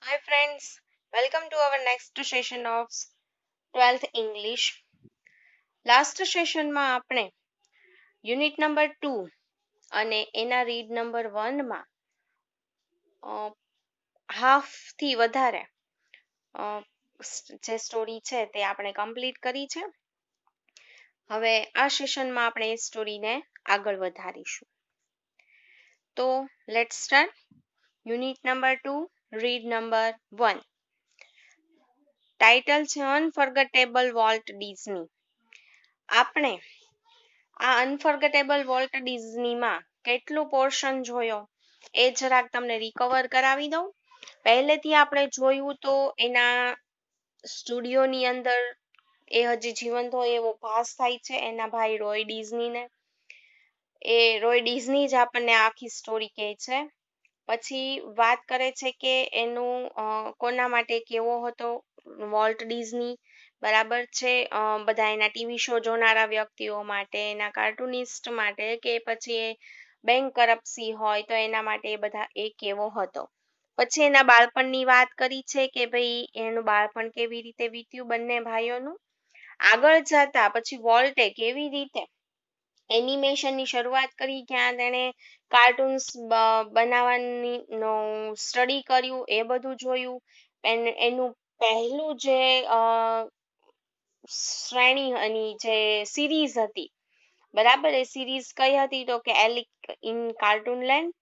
Hi friends, welcome to our next session of 12th English. Last સેશનમાં આપણે unit number 2 અને એના read number 1 માં હાફ થી વધારે જે સ્ટોરી છે તે આપણે કમ્પ્લીટ કરી છે. હવે આ સેશનમાં આપણે એ સ્ટોરીને આગળ વધારીશું. તો let's start. Unit number 2 read number 1. Title છે અનફર્ગેટેબલ વોલ્ટ ડિઝની. આપણે આ અનફર્ગેટેબલ વોલ્ટ ડિઝનીમાં કેટલું પોર્શન જોયો એ જરાક તમને રિકવર કરાવી દઉં. પહેલેથી આપણે જોયું તો એના સ્ટુડિયોની અંદર એ હજી જીવંત હોય એવો ભાસ થાય છે એના ભાઈ રોય ડિઝનીને. એ રોય ડિઝની જ આપણને આખી સ્ટોરી કહે છે. પછી વાત કરે છે કે એનું કોના માટે કેવો હતો વોલ્ટ ડિઝની, બરાબર છે. બધા એના ટીવી શો જોનારા વ્યક્તિઓ માટે, એના કાર્ટુનિસ્ટ માટે, કે પછી બેંક કરપ્સી હોય તો એના માટે બધા એ કેવો હતો. પછી એના બાળપણની વાત કરી છે કે ભાઈ એનું બાળપણ કેવી રીતે વીત્યું બંને ભાઈઓનું. આગળ જતા પછી વોલ્ટે કેવી રીતે એનિમેશનની શરૂઆત કરી, ક્યાં તેણે કાર્ટૂન્સ બનાવવાની સ્ટડી કર્યું એ બધું જોયું. એનું પહેલું જે શ્રેણીની જે સિરીઝ હતી, બરાબર, એ સિરીઝ કઈ હતી તો કે એલિક ઇન કાર્ટૂન લેન્ડ.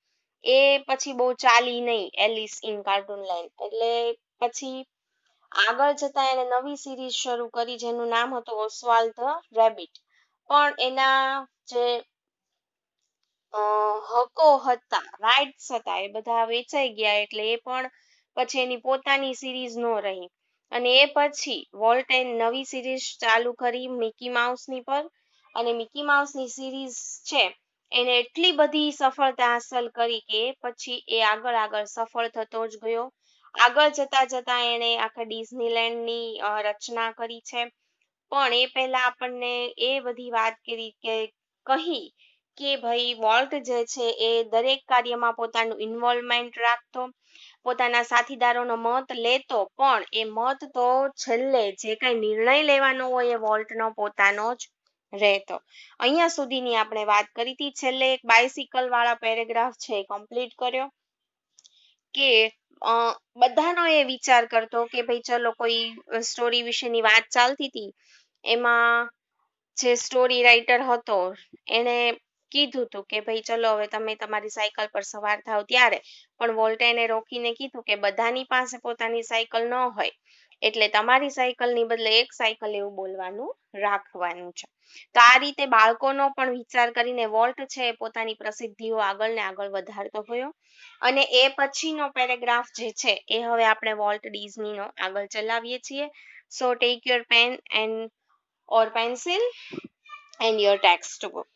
એ પછી બહુ ચાલી નહીં એલિસ ઇન કાર્ટૂન લેન્ડ, એટલે પછી આગળ જતા એને નવી સિરીઝ શરૂ કરી જેનું નામ હતું ઓસ્વાલ્ડ ધ રેબિટ. પણ એના જે હકો હતા, રાઇટ્સ હતા, એ બધા વેચાઈ ગયા એટલે એ પણ પછી એની પોતાની સિરીઝ નો રહી. અને એ પછી વોલ્ટે નવી સિરીઝ ચાલુ કરી મિકી માઉસની પર. અને મિકી માઉસની સિરીઝ છે એને એટલી બધી સફળતા હાંસલ કરી કે પછી એ આગળ સફળ થતો જ ગયો. આગળ જતા એને આખા ડિઝનીલેન્ડની રચના કરી છે. પણ એ પહેલા આપણને એ બધી વાત કરી કહી કે ભાઈ વોલ્ટ જે છે એ દરેક કાર્યમાં પોતાનું ઇન્વોલ્વમેન્ટ રાખતો, પોતાના સાથીદારોનો મત લેતો, પણ એ મત તો છેલ્લે જે કઈ નિર્ણય લેવાનો હોય એ વોલ્ટનો પોતાનો જ રહેતો. અહીંયા સુધીની આપણે વાત કરી હતી. છેલ્લે એક બાઇસિકલ વાળા પેરેગ્રાફ છે એ કમ્પ્લીટ કર્યો કે બધાનો એ વિચાર કરતો કે ભાઈ ચલો કોઈ સ્ટોરી વિશેની વાત ચાલતી હતી, એમાં જે સ્ટોરી રાઇટર હતો એને કીધું હતું કે ભાઈ ચલો હવે તમે તમારી સાયકલ પર સવાર થાવ ત્યારે. પણ વોલ્ટે એને રોકીને કીધું કે બધાની પાસે પોતાની સાયકલ ન હોય, એટલે તમારી સાયકલની બદલે એક સાયકલ એવું બોલવાનું રાખવાનું છે. તો આ રીતે બાળકોનો પણ વિચાર કરીને વોલ્ટ છે એ પોતાની પ્રસિદ્ધિઓ આગળ ને આગળ વધારતો ગયો. અને એ પછીનો પેરેગ્રાફ જે છે એ હવે આપણે વોલ્ટ ડિઝનીનો આગળ ચલાવીએ છીએ. So take your pen and or pencil and your textbook.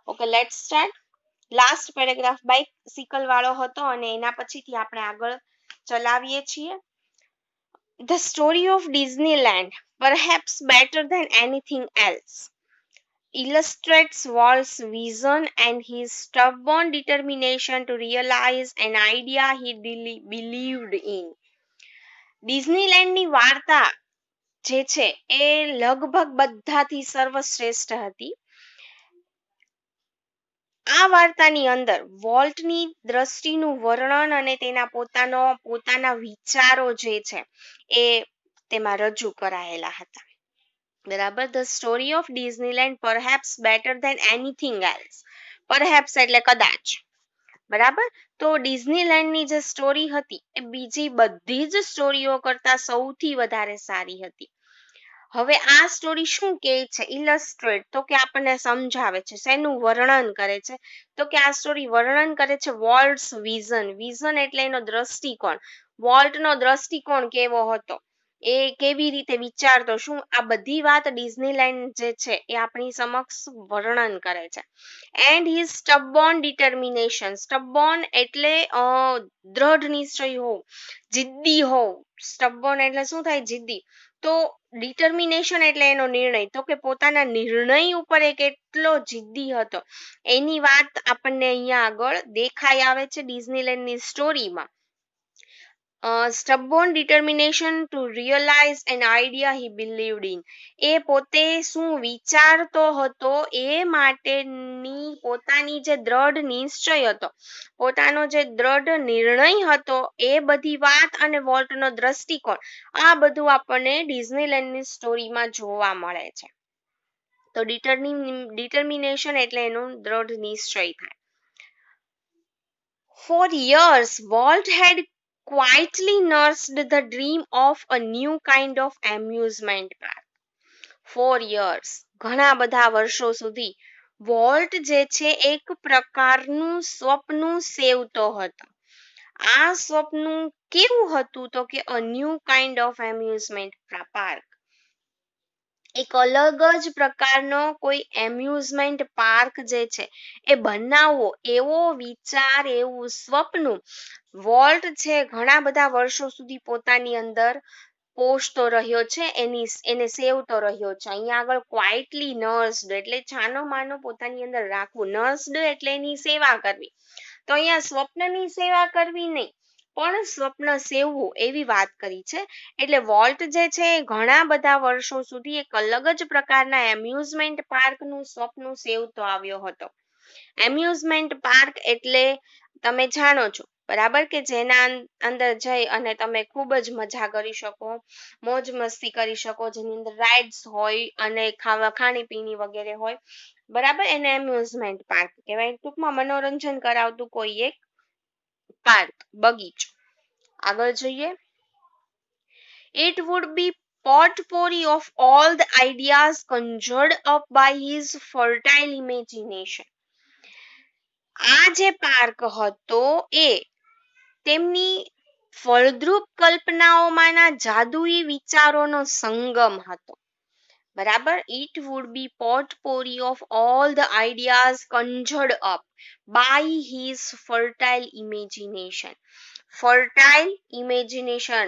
Okay, let's start. Last paragraph bicycle વાળો હતો અને એના પછીથી આપણે આગળ ચલાવીએ છીએ. The story of Disneyland, perhaps better than anything else, illustrates Walt's vision and his stubborn determination to realize an idea he believed in. ડિઝનીલેન્ડની વાર્તા જે છે એ લગભગ બધાથી સર્વશ્રેષ્ઠ હતી. આ વાર્તાની અંદર વોલ્ટની દ્રષ્ટિનું વર્ણન અને તેના પોતાના વિચારો જે છે એ તેમાં રજૂ કરાયેલા હતા. બરાબર. The story of Disneyland perhaps better than anything else. Perhaps એટલે કદાચ, બરાબર. તો ડિઝનીલેન્ડની જે સ્ટોરી હતી એ બીજી બધી જ સ્ટોરીઓ કરતા સૌથી વધારે સારી હતી. હવે આ સ્ટોરી શું કહે છે? ઇલસ્ટ્રેટ, તો કે આપણને સમજાવે છે. શેનું વર્ણન કરે છે? તો કે આ સ્ટોરી વર્ણન કરે છે વોલ્ટ્સ વિઝન. વિઝન એટલે એનો દ્રષ્ટિકોણ. વોલ્ટનો દ્રષ્ટિકોણ કેવો હતો, એ કેવી રીતે વિચારતો, શું આ બધી વાત ડિઝનીલેન્ડ જે છે એ આપણી સમક્ષ વર્ણન કરે છે. And his stubborn determination. Stubborn એટલે દ્રઢ નિશ્ચય હોવું, જિદ્દી હોવું. સ્ટબોર્ન એટલે શું થાય? જિદ્દી. તો ડિટર્મિનેશન એટલે એનો નિર્ણય, તો કે પોતાના નિર્ણય ઉપર એ કેટલો જિદ્દી હતો એની વાત આપણને અહીંયા આગળ દેખાઈ આવે છે ડિઝનીલેન્ડની સ્ટોરીમાં. stubborn determination to realize an idea he believed in. એ પોતે શું વિચારતો હતો એ માટેની પોતાની જે દ્રઢ નિશ્ચય હતો, પોતાનો જે દ્રઢ નિર્ણય હતો, એ બધી વાત અને વોલ્ટનો દ્રષ્ટિકોણ, આ બધું આપણને ડિઝનીલેન્ડની સ્ટોરીમાં જોવા મળે છે. તો ડિટર્મિનેશન એટલે એનો દ્રઢ નિશ્ચય થાય. For years, Walt had quietly nursed the dream of a new kind of amusement park. For years, ઘણા બધા વર્ષો સુધી વોલ્ટ જે છે એક પ્રકારનું સ્વપ્નું સેવતો હતો. આ સ્વપ્નું કેવું હતું તો કે a new kind of amusement park. એક અલગ જ પ્રકારનો કોઈ એમ્યુઝમેન્ટ પાર્ક જે છે એ બનાવવો, એવો વિચાર, એવું સ્વપ્ન વોલ્ટ છે ઘણા બધા વર્ષો સુધી પોતાની અંદર પોષતો રહ્યો છે, એને સેવતો રહ્યો છે. અહીંયા આગળ ક્વાઇટલી નર્સ્ડ એટલે છાનો માનો પોતાની અંદર રાખવું, નર્સ્ડ એટલે એની સેવા કરવી. તો અહીંયા સ્વપ્નની સેવા કરવી નહીં, પણ સ્વપ્ન સેવવું એવી વાત કરી છે. એટલે વોલ્ટ જે છે ઘણા બધા વર્ષો સુધી એક અલગ જ પ્રકારના એમ્યુઝમેન્ટ પાર્કનું સ્વપ્ન સેવતો આવ્યો હતો. એમ્યુઝમેન્ટ પાર્ક એટલે તમે જાણો છો બરાબર, કે જેના અંદર જઈ અને તમે ખૂબ જ મજા કરી શકો, મોજ મસ્તી કરી શકો, જેની અંદર રાઇડ્સ હોય અને ખાણીપીણી વગેરે હોય બરાબર, એને એમ્યુઝમેન્ટ પાર્ક કહેવાય. ટૂંકમાં મનોરંજન કરાવતું કોઈ એક પાર્ક, બગીચો. આગળ જોઈએ. It would be potpourri of all the ideas conjured up by his fertile imagination. આ જે પાર્ક હતો એ તેમની ફળદ્રુપ કલ્પનાઓમાંના જાદુઈ વિચારોનો સંગમ હતો. બરાબર, it would be potpourri of all the ideas conjured up by his fertile imagination. Fertile imagination,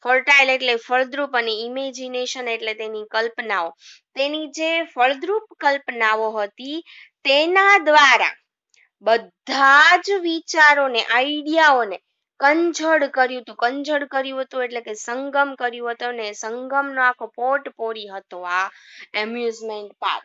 fertile એટલે ફળદ્રુપ અને ઇમેજિનેશન એટલે તેની કલ્પનાઓ. તેની જે ફળદ્રુપ કલ્પનાઓ હતી તેના દ્વારા બધા જ વિચારોને, આઈડિયાઓને કંજળ કર્યું હતું એટલે કે સંગમ કર્યું હતું, ને સંગમનો આખો પોટપોરી હતો આ એમ્યુઝમેન્ટ પાર્ક.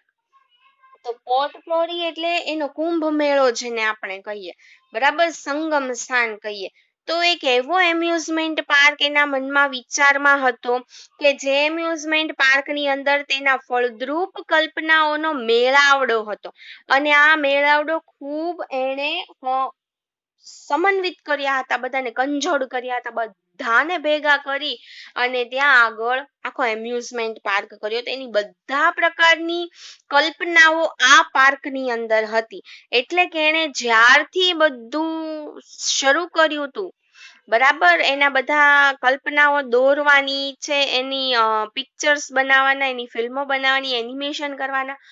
તો પોટપોરી એટલે એનો કુંભ મેળો જેને આપણે કહીએ બરાબર, સંગમ સ્થાન કહીએ. તો એક એવો એમ્યુઝમેન્ટ પાર્ક એના મનમાં વિચારમાં હતો કે જે એમ્યુઝમેન્ટ પાર્કની અંદર તેના ફળદ્રુપ કલ્પનાઓનો મેળાવડો હતો, અને આ મેળાવડો ખૂબ એણે સમન્વિત કર્યા હતા, બધાને કંજોડ કર્યા હતા, બધાને ભેગા કરી અને ત્યાં આગળ આખો એમ્યુઝમેન્ટ પાર્ક કર્યો. એની બધા પ્રકારની કલ્પનાઓ આ પાર્કની અંદર હતી. એટલે કે એણે જ્યારથી બધું શરૂ કર્યું હતું બરાબર, એના બધા કલ્પનાઓ દોરવાની છે, એની પિક્ચર્સ બનાવવાના, એની ફિલ્મો બનાવવાની, એનિમેશન કરવાના,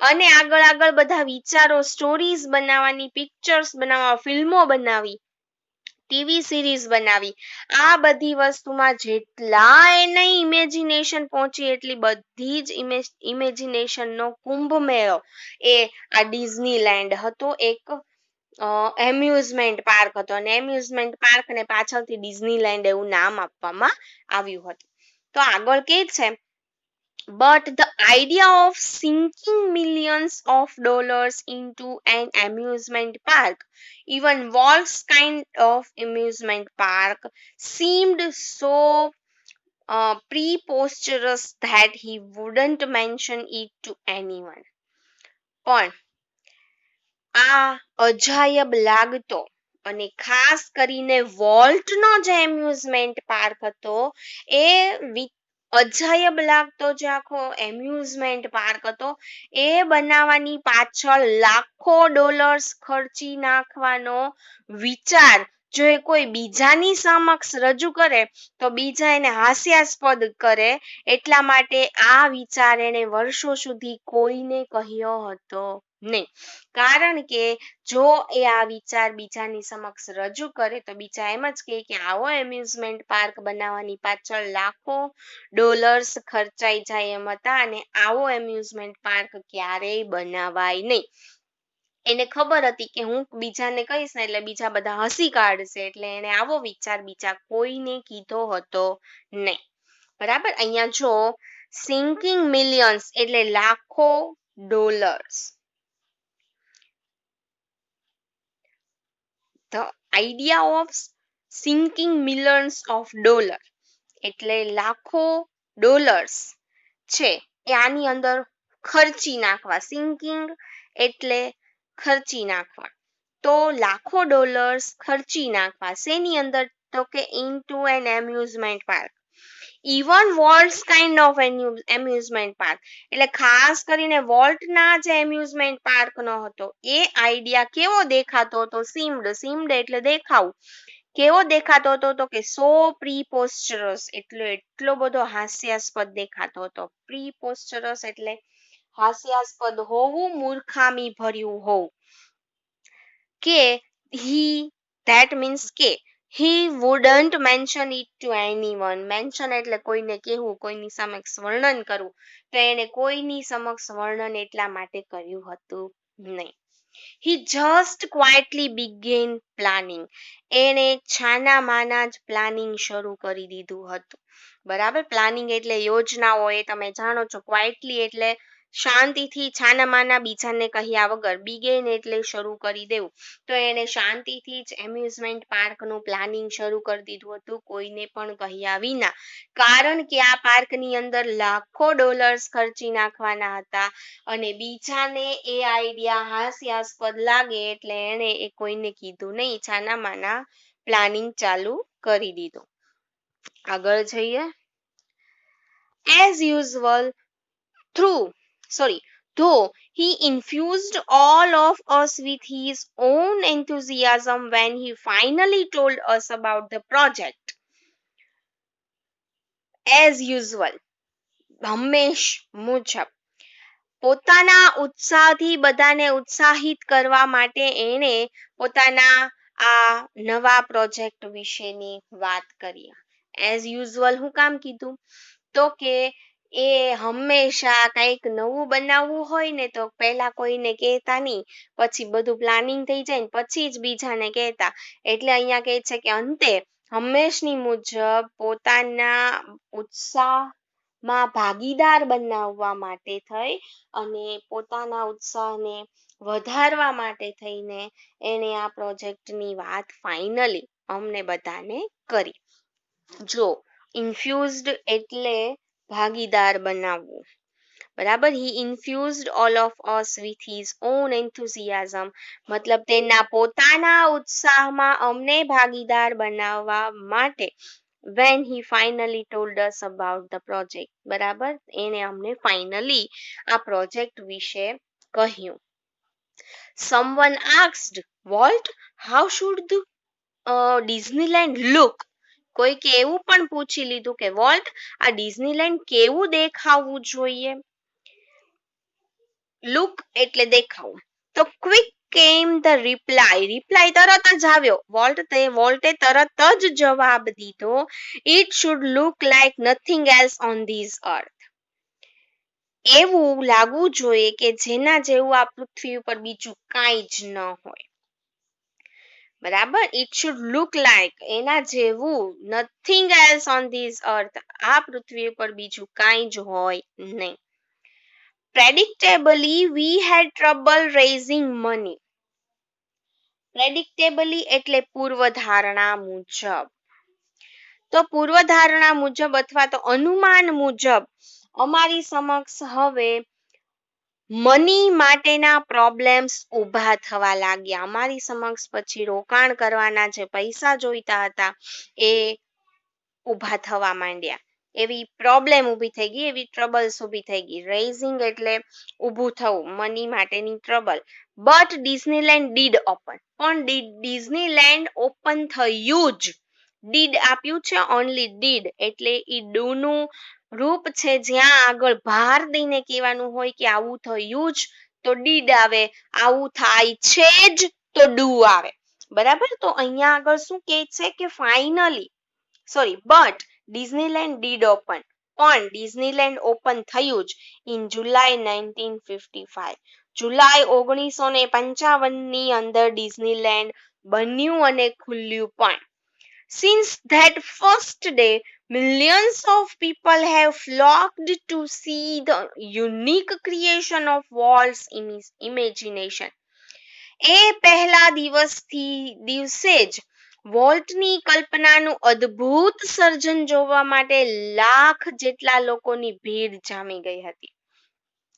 અને આગળ બધા વિચારો, સ્ટોરીઝ બનાવવાની, પિક્ચર્સ બનાવવા, ફિલ્મો બનાવી, ટીવી સિરીઝ બનાવી, આ બધી વસ્તુમાં જેટલા એને ઇમેજિનેશન પહોંચી એટલી બધી જ ઇમેજિનેશનનો કુંભ મેળો એ આ ડિઝનીલેન્ડ હતો, એક એમ્યુઝમેન્ટ પાર્ક હતો. અને એમ્યુઝમેન્ટ પાર્ક ને પાછળથી ડિઝનીલેન્ડ એવું નામ આપવામાં આવ્યું હતું. તો આગળ કે છે, but the idea of sinking millions of dollars into an amusement park, even Walt's kind of amusement park, seemed so preposterous that he wouldn't mention it to anyone. પણ આ અજાયબ લાગતો અને ખાસ કરીને વોલ્ટનો જે એમ્યુઝમેન્ટ પાર્ક હતો એ અજાયબ લાગતો જે આખો એમ્યુઝમેન્ટ પાર્ક હતો એ બનાવવાની પાછળ લાખો ડોલર્સ ખર્ચી નાખવાનો વિચાર જો એ કોઈ બીજાની સમક્ષ રજૂ કરે તો બીજા એને હાસ્યાસ્પદ કરે, એટલા માટે આ વિચાર એને વર્ષો સુધી કોઈને કહ્યો હતો નહીં. કારણ કે જો એ આ વિચાર બીજાની સમક્ષ રજૂ કરે તો બીજા એમ જ કહે કે આવો એમ્યુઝમેન્ટ પાર્ક બનાવવાની પાછળ લાખો ડોલર્સ ખર્ચાઈ જાય એમ હતા, અને આવો એમ્યુઝમેન્ટ પાર્ક ક્યારેય બનાવાય નહીં. એને ખબર હતી કે હું બીજાને કહીશ ને એટલે બીજા બધા હસી કાઢશે, એટલે એને આવો વિચાર બીજા કોઈને કીધો હતો નહીં. બરાબર. અહીંયા જો સિંકિંગ મિલિયન્સ એટલે લાખો dollars. The idea of sinking millions of dollars એટલે લાખો ડોલર્સ છે એ આની અંદર ખર્ચી નાખવા. સિંકિંગ એટલે ખર્ચી નાખવા. તો લાખો ડોલર્સ ખર્ચી નાખવા શેની અંદર? તો કે into an amusement park. Even Walt's kind of amusement park એટલે ખાસ કરીને વોલ્ટના જે એમ્યુઝમેન્ટ પાર્ક નો હતો એ આઈડિયા કેવો દેખાતો હતો? સીમ્ડ એટલે દેખાવું. કેવો દેખાતો હતો? તો કે સો પ્રીપોસ્ચરસ એટલે એટલો બધો હાસ્યાસ્પદ દેખાતો હતો. પ્રીપોસ્ચરસ એટલે હાસ્યાસ્પદ હોવું, મૂર્ખામી ભર્યું હોવું. કે that means કે he wouldn't mention it to anyone. mention એટલે કોઈને કહેવું, કોઈની સમક્ષ વર્ણન કરવું. તો એને કોઈની સમક્ષ વર્ણન એટલા માટે કર્યું હતું નહીં. he just quietly began planning. એને છાના માના જ પ્લાનિંગ શરૂ કરી દીધું હતું. બરાબર. પ્લાનિંગ એટલે યોજનાઓ, એ તમે જાણો છો. ક્વાઇટલી એટલે શાંતિથી, છાનામાના, બીજાને કહ્યા વગર. બિગેન એટલે શરૂ કરી દેવું. તો એને શાંતિથી જ એમ્યુઝમેન્ટ પાર્કનું પ્લાનિંગ શરૂ કરી દીધું હતું, કોઈને પણ કહ્યા વિના. કારણ કે આ પાર્કની અંદર લાખો ડોલર્સ ખર્ચી નાખવાના હતા અને બીજાને એ આઈડિયા હાસ્યાસ્પદ લાગે એટલે એને એ કોઈને કીધું નહીં. છાનામાના પ્લાનિંગ ચાલુ કરી દીધું. આગળ જઈએ. As usual, though he infused all of us with his own enthusiasm when he finally told us about the project. As usual, હંમેશ મુજબ. પોતાના ઉત્સાહથી બધાને ઉત્સાહિત કરવા માટે એને પોતાના આ નવા પ્રોજેક્ટ વિશેની વાત કરી. As usual હું કામ કીધું? તો કે એ હંમેશા કંઈક નવું બનાવવું હોય ને તો પહેલા કોઈને કહેતા નહીં, પછી બધું પ્લાનિંગ થઈ જાય ને પછી જ બીજાને કહેતા. એટલે અહીંયા કહે છે કે અંતે હંમેશની મુજબ પોતાના ઉત્સાહમાં ભાગીદાર બનાવવા માટે થઈ અને પોતાના ઉત્સાહને વધારવા માટે થઈને એને આ પ્રોજેક્ટની વાત ફાઇનલી અમને બધાને કરી. જો ઇન્ફ્યુઝડ એટલે ભાગીદાર બનાવવું. બરાબર. he infused all of us with his own enthusiasm મતલબ તેના પોતાના ઉત્સાહમાં અમને ભાગીદાર બનાવવા માટે. when he finally told us about the project. બરાબર. એને અમને ફાઇનલી આ પ્રોજેક્ટ વિશે કહ્યું. someone asked Walt, how should the Disneyland look? કોઈકે એવું પણ પૂછી લીધું કે વોલ્ટ, આ ડિઝનીલેન્ડ કેવું દેખાવું જોઈએ? લુક એટલે દેખાવું. તો ક્વિક કેમ ધ રિપ્લાય તરત જ આવ્યો. વોલ્ટે તરત જ જવાબ દીધો. It should look like nothing else on this અર્થ. એવું લાગવું જોઈએ કે જેના જેવું આ પૃથ્વી ઉપર બીજું કાંઈ જ ન હોય. બરાબર. ઇટ શુડ લુક લાઈક એના જેવું નથિંગ એલ્સ ઓન ધીસ અર્થ. આ પૃથ્વી ઉપર બીજું કાંઈ જ હોય નહીં. પ્રેડિક્ટેબલી વી હેડ ટ્રબલ રેઝિંગ મની. પ્રેડિક્ટેબલી એટલે પૂર્વધારણા મુજબ. તો પૂર્વધારણા મુજબ અથવા તો અનુમાન મુજબ અમારી સમક્ષ હવે મની માટેના પ્રોબ્લેમ્સ ઊભા થવા લાગ્યા. અમારી સમક્ષ પછી રોકાણ કરવાના જે પૈસા જોઈતા હતા એ ઊભા થવા માંડ્યા. એવી પ્રોબ્લેમ ઊભી થઈ ગઈ, એવી ટ્રબલ્સ ઊભી થઈ ગઈ. રેઝિંગ એટલે ઊભું થવું, મની માટેની trouble. But Disneyland did open. પણ ડિઝનીલેન્ડ ઓપન થયું જ. ડીડ આપ્યું છે, ઓનલી ડીડ એટલે ઈ ડુનું રૂપ છે જ્યાં આગળ ભાર દઈને કહેવાનું હોય કે આવું થયું જ તો ડીડ આવે, આવું થાય છે જ તો ડુ આવે. બરાબર. તો અહીંયા આગળ શું કહે છે કે બટ ડિઝનીલેન્ડ ડીડ ઓપન. પણ ડિઝનીલેન્ડ ઓપન થયું જ ઇન જુલાઈ 1955. જુલાઈ 1955 અંદર ડિઝનીલેન્ડ બન્યું અને ખુલ્યું પણ. Since that first day, millions of people have flocked to see the unique creation of Walt's imagination. એ પહેલા દિવસે જ વોલ્ટની કલ્પનાનું અદ્ભુત સર્જન જોવા માટે લાખ જેટલા લોકોની ભીડ જામી ગઈ હતી.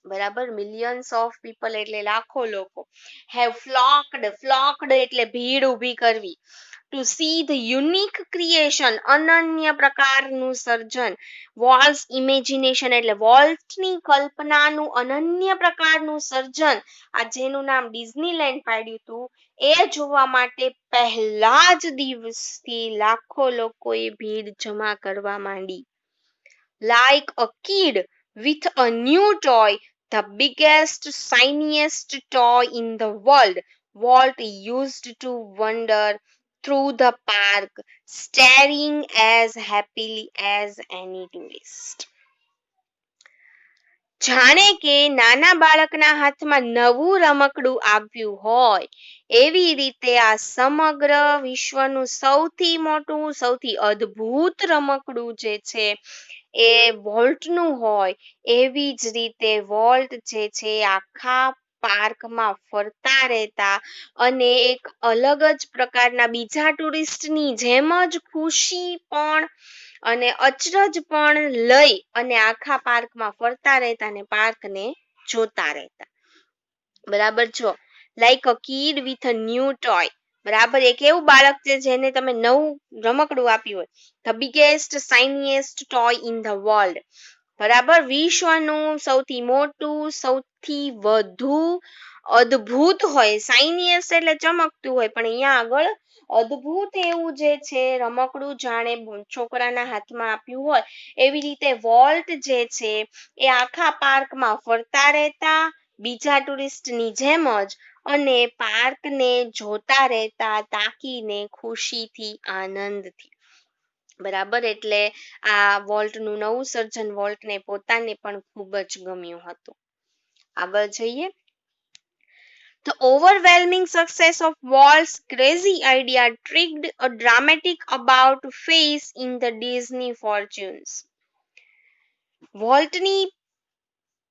બરાબર, મિલિયન્સ ઓફ પીપલ એટલે લાખો લોકો. હેવ ફ્લોક્ડ એટલે ભીડ ઊભી કરવી. To see the unique creation, અનન્ય પ્રકારનું સર્જન. વોલ્ટ્સ ઇમેજિનેશન એટલે વોલ્ટની કલ્પનાનું અનન્ય પ્રકારનું સર્જન, આ જેનું નામ ડિઝનીલેન્ડ પાડ્યું હતું, એ જોવા માટે પહેલા જ દિવસથી લાખો લોકોએ ભીડ જમા કરવા માંડી. Like a kid with a new toy, the biggest, shiniest toy in the world, Walt used to wander through the park, staring as happily as any tourist. જાણે કે નાના બાળકના હાથમાં નવું રમકડું આવ્યું હોય એવી રીતે આ સમગ્ર વિશ્વનું સૌથી મોટું, સૌથી અદ્ભુત રમકડું જે છે એ વોલ્ટનું હોય, એવી જ રીતે વોલ્ટ જે છે આખા પાર્કમાં ફરતા રહેતા અને એક અલગ જ પ્રકારના બીજા ટુરિસ્ટની જેમ જ ખુશી પણ અને અચરજ પણ લઈ અને આખા પાર્કમાં ફરતા રહેતા અને પાર્કને જોતા રહેતા. બરાબર છો, like a kid with a new toy. બરાબર, એક એવું બાળક છે જેને તમે નવું રમકડું આપ્યું હોય. The biggest shiniest toy in the world. બરાબર, વિશ્વનું સૌથી મોટું, સૌથી વધુ અદ્ભુત હોય. શાઇનીએસ્ટ એટલે ચમકતું હોય, પણ અહીંયા આગળ અદ્ભુત એવું જે છે રમકડું જાણે છોકરાના હાથમાં આપ્યું હોય એવી રીતે વોલ્ટ જે છે એ આખા પાર્કમાં ફરતા રહેતા બીજા ટુરિસ્ટની જેમ જ અને પાર્કને જોતા રહેતા તાકીને ખુશીથી, આનંદથી. બરાબર, એટલે આ વોલ્ટનું નવું સર્જન વોલ્ટને પોતાને પણ ખૂબ જ ગમ્યું હતું. આગળ જઈએ. The overwhelming success of Walt's crazy idea triggered a dramatic about face in the Disney fortunes. વોલ્ટની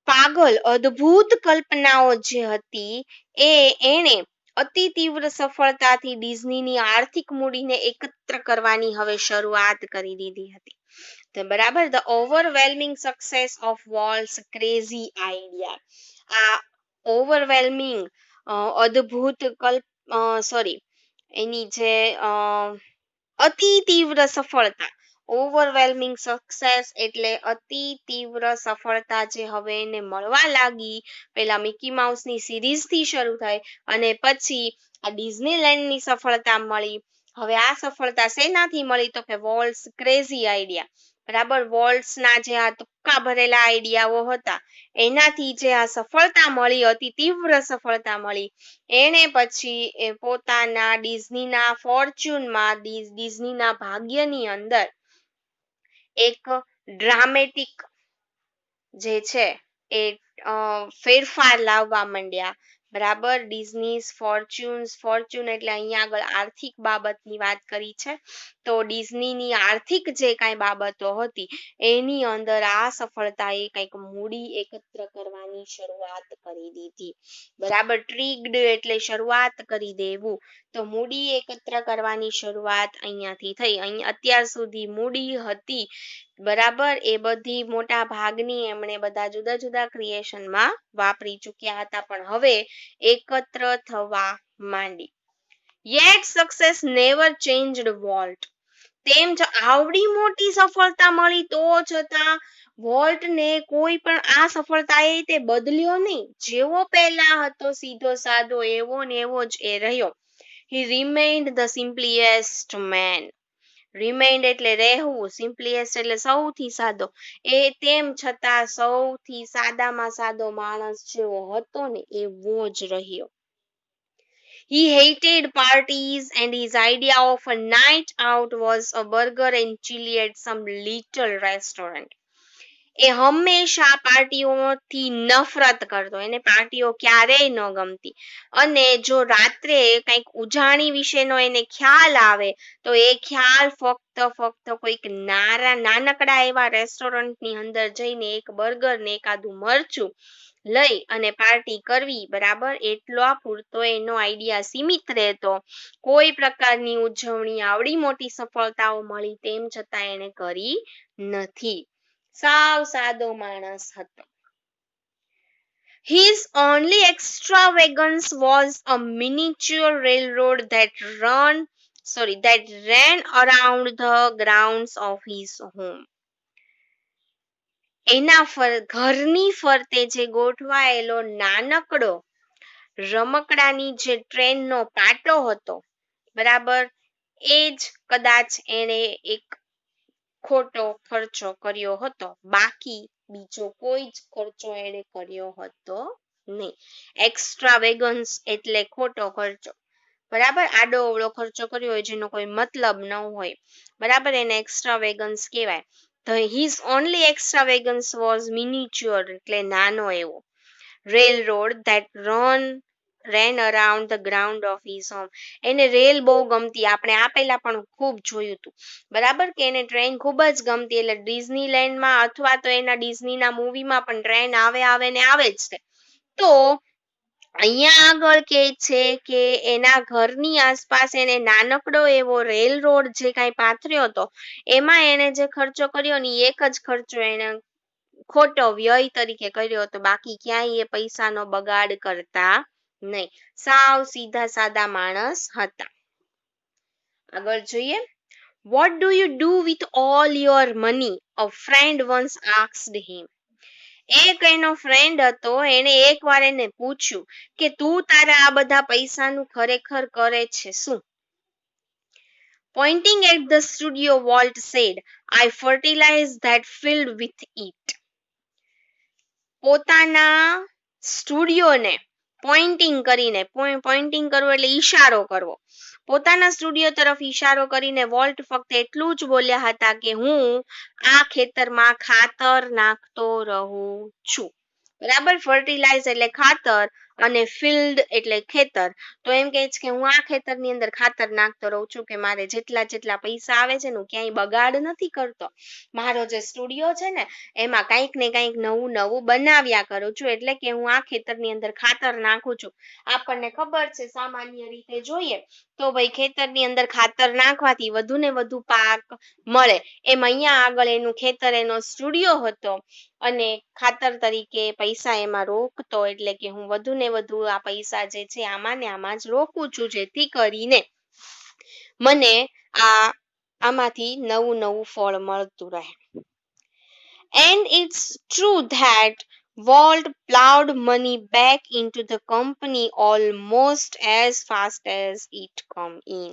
પાગલ અદ્ભુત કલ્પનાઓ જે હતી એણે અતિ તીવ્ર સફળતાથી ડિઝનીની આર્થિક મૂડીને એકત્ર કરવાની હવે શરૂઆત કરી દીધી હતી. તો બરાબર, the overwhelming success of Walt's crazy idea. આ ઓવરવેલ્મિંગ અદ્ભુત એની જે અતિ તીવ્ર સફળતા, ઓવરવેલ્મિંગ સક્સેસ એટલે અતિ તીવ્ર સફળતા જે હવે એને મળવા લાગી. પેલા મિકી માઉસની સિરીઝથી શરૂ થઈ અને પછી આ ડિઝનીલેન્ડની સફળતા મળી. હવે આ સફળતા શેનાથી મળી? તો કે વોલ્ટ્સ ક્રેઝી આઈડિયા. બરાબર, વોલ્ટ્સના જે આ તુક્કા ભરેલા આઈડિયાઓ હતા એનાથી જે આ સફળતા મળી, અતિ તીવ્ર સફળતા મળી, એને પછી પોતાના ડિઝનીના ફોર્ચ્યુનમાં, ડિઝનીના ભાગ્યની અંદર એક ડ્રામેટિક જે છે એ ફેરફાર લાવવા માંડ્યા. બરાબર, ડિઝનીઝ ફોર્ચ્યુન એટલે અહીંયા આગળ આર્થિક બાબતની વાત કરી છે. તો ડિઝનીની આર્થિક જે કાંઈ બાબતો હતી એની અંદર આ સફળતાએ કંઈક મૂડી એકત્ર કરવાની શરૂઆત કરી દીધી. બરાબર, ટ્રિગ્ડ એટલે શરૂઆત કરી દેવું. તો મૂડી એકત્ર કરવાની શરૂઆત અહીંયાથી થઈ. અહીં અત્યાર સુધી મૂડી હતી, બરાબર, એ બધી મોટા ભાગની એમણે બધા જુદા જુદા ક્રિએશનમાં વાપરી ચૂક્યા હતા, પણ હવે એકત્ર થવા માંડી. Yet success never changed Walt. તેમ આવડી મોટી સફળતા મળી તો છતાં વોલ્ટને કોઈ પણ આ સફળતાએ તે બદલ્યો નહીં. જેવો પહેલા હતો સીધો સાધો એવો ને એવો જ એ રહ્યો. He remained the simplest man. Remind એટલે રહેવું, સિમ્પલીએસ્ટ એટલે સૌથી સાદો. એ તેમ છતાં સૌથી સાદામાં સાદો માણસ જેવો હતો ને એવો જ રહ્યો. He hated parties and his idea of a night out was a burger and chili at some little restaurant. એ હંમેશા પાર્ટીઓથી નફરત કરતો, એને પાર્ટીઓ ક્યારેય ન ગમતી. અને જો રાત્રે કંઈક ઉજાણી વિશેનો એને ખ્યાલ આવે તો એ ખ્યાલ ફક્ત કોઈક નાનકડા એવા રેસ્ટોરન્ટની અંદર જઈને એક બર્ગર ને એકાદું મરચું લઈ અને પાર્ટી કરવી, બરાબર, એટલો પૂરતો એનો આઈડિયા સીમિત રહેતો. કોઈ પ્રકારની ઉજવણી આવડી મોટી સફળતાઓ મળી તેમ છતાં એને કરી નથી. સાવ સાદો માણસ હતો. His only extravagance was a miniature railroad that ran around the grounds of his home. એના ઘરની ફરતે જે ગોઠવાયેલો નાનકડો રમકડાની જે ટ્રેનનો પાટો હતો, બરાબર, એ જ કદાચ એને એક ખોટો ખર્ચો કર્યો હતો. બાકી બીજો કોઈ જ ખર્ચો એને કર્યો હતો નહીં. એક્સ્ટ્રાવેગન્સ એટલે ખોટો ખર્ચો, બરાબર, આડો અવળો ખર્ચો કર્યો હોય જેનો કોઈ મતલબ ન હોય, બરાબર, એને એક્સ્ટ્રાવેગન્સ કહેવાય. His only extravagance was miniature એટલે નાનો એવો railroad that ran around the ground of his home. એને રેલ બહુ ગમતી, આપણે આ પહેલા પણ ખૂબ જોયું હતું, બરાબર, કે એને ટ્રેન ખૂબ જ ગમતી. એટલે ડિઝનીલેન્ડમાં અથવા તો એના ડિઝનીના મૂવીમાં પણ ટ્રેન આવે ને આવે જ છે. તો અહીંયા આગળ કે છે કે એના ઘરની આસપાસ એને નાનકડો એવો રેલ રોડ જે કાંઈ પાથર્યો હતો, એમાં એને જે ખર્ચો કર્યો ને એક જ ખર્ચો એને ખોટો વ્યય તરીકે કર્યો હતો. બાકી ક્યાંય એ પૈસાનો બગાડ કરતા નહીં. સાવ સીધા સાદા માણસ હતા. આગળ જોઈએ. What do you do with all your money? A friend once asked him. એક એનો ફ્રેન્ડ હતો, એને એકવાર એને પૂછ્યું કે તું તારા આ બધા પૈસાનું ખરેખર કરે છે શું? Pointing at the studio, Walt said, I fertilize that field with it. પોતાના સ્ટુડિયોને પોઇન્ટિંગ કરીને, પોઇન્ટિંગ કરવું એટલે ઈશારો કરવો, પોતાના સ્ટુડિયો તરફ ઈશારો કરીને વોલ્ટ ફક્ત એટલું જ બોલ્યા હતા કે હું આ ખેતરમાં ખાતર નાખતો રહું છું, બરાબર. ફર્ટિલાઇઝ એટલે ખાતર અને ફિલ્ડ એટલે ખેતર. તો એમ કહે છે કે હું આ ખેતરની અંદર ખાતર નાખતો રહું છું કે મારે જેટલા પૈસા આવે છે ને ક્યાંય બગાડ નથી કરતો. મારો જે સ્ટુડિયો છે ને એમાં કંઈક ને કંઈક નવું બનાવ્યા કરું છું, એટલે કે હું આ ખેતરની અંદર ખાતર નાખું છું. આપણને ખબર છે સામાન્ય રીતે જોઈએ તો ભાઈ ખેતરની અંદર ખાતર નાખવાથી વધુ ને વધુ પાક મળે. એમ અહીંયા આગળ એનું ખેતર એનો સ્ટુડિયો હતો અને ખાતર તરીકે પૈસા એમાં રોકતો, એટલે કે હું વધુ ને વધુ આ પૈસા જે છે આમાં ને આમાં જ રોકું છું જેથી કરીને મને આમાંથી નવું ફળ મળતું રહે. And it's true that Walt plowed money back into the company almost as fast as it come in.